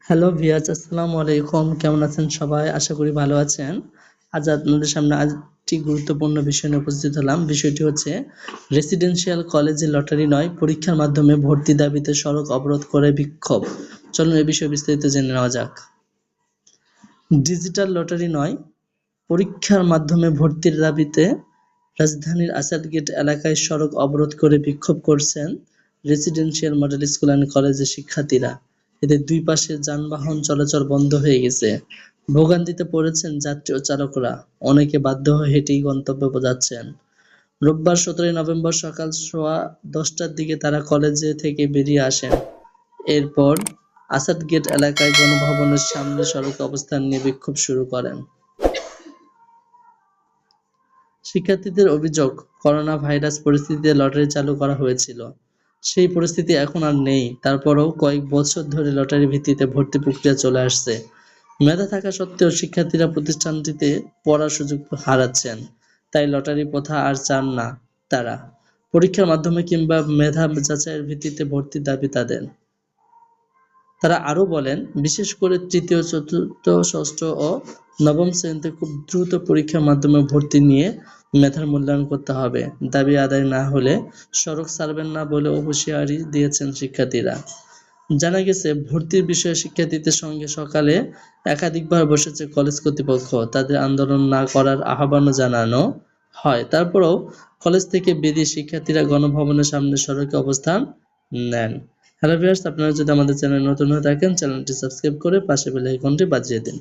Hello viewers, আসসালামু আলাইকুম। কেমন আছেন সবাই? আশা করি ভালো আছেন। আজ আপনাদের সামনে একটি গুরুত্বপূর্ণ বিষয় নিয়ে উপস্থিত হলাম। বিষয়টি হচ্ছে রেসিডেন্সিয়াল কলেজে লটারি নয়, পরীক্ষার মাধ্যমে ভর্তি দাবিতে সড়ক অবরোধ করে বিক্ষোভ। চলুন এ বিষয়ে বিস্তারিত জেনে নেওয়া যাক। ডিজিটাল লটারি নয়, পরীক্ষার মাধ্যমে ভর্তির দাবিতে রাজধানীর আসাদগেট এলাকায় সড়ক অবরোধ করে বিক্ষোভ করছেন রেসিডেন্সিয়াল মডেল স্কুল অ্যান্ড কলেজের শিক্ষার্থীরা। এতে দুই পাশে যানবাহন চলাচল বন্ধ হয়ে গেছে। ভোগান্তিতে পড়েছেন যাত্রী ও চালকরা। অনেকে বাধ্য হয়ে হেঁটেই গন্তব্যে যাচ্ছেন। রোববার ১৭ নভেম্বর সকাল সোয়া ১০টার দিকে তারা কলেজে থেকে বেরিয়ে আসেন। এরপর আসাদগেট এলাকায় গণভবনের সামনে সড়কে অবস্থান নিয়ে বিক্ষোভ শুরু করেন। শিক্ষার্থীদের অভিযোগ, করোনা ভাইরাস পরিস্থিতিতে লটারি চালু করা হয়েছিল। সেই পরিস্থিতি এখন আর নেই। তারপরও কয়েক বছর ধরে লটারি ভিত্তিতে ভর্তি প্রক্রিয়া চলে আসছে। মেধা থাকা সত্ত্বেও শিক্ষার্থীরা প্রতিষ্ঠানটিতে পড়ার সুযোগ হারাচ্ছেন। তাই লটারি প্রথা আর চান না তারা। পরীক্ষার মাধ্যমে কিংবা মেধা যাচাইয়ের ভিত্তিতে ভর্তির দাবি তাদের। তারা আরও বলেন, বিশেষ করে তৃতীয়, চতুর্থ, ষষ্ঠ ও নবম শ্রেণীতে খুব দ্রুত পরীক্ষার মাধ্যমে ভর্তি নিয়ে মেধার মূল্যায়ন করতে হবে। দাবি আদায় না হলে সড়ক ছাড়বেন না বলেও হুঁশিয়ারি দিয়েছেন শিক্ষার্থীরা। জানা গেছে, ভর্তির বিষয়ে শিক্ষার্থীদের সঙ্গে সকালে একাধিকবার বসেছে কলেজ কর্তৃপক্ষ। তাদের আন্দোলন না করার আহ্বানও জানানো হয়। তারপরও কলেজ থেকে বেরিয়ে শিক্ষার্থীরা গণভবনের সামনে সড়কে অবস্থান নেন। হ্যালো ভিউয়ার্স, আপনারা যদি আমাদের চ্যানেলে নতুন হয়ে থাকেন, চ্যানেলটি সাবস্ক্রাইব করে পাশে বেল আইকনটি বাজিয়ে দিন।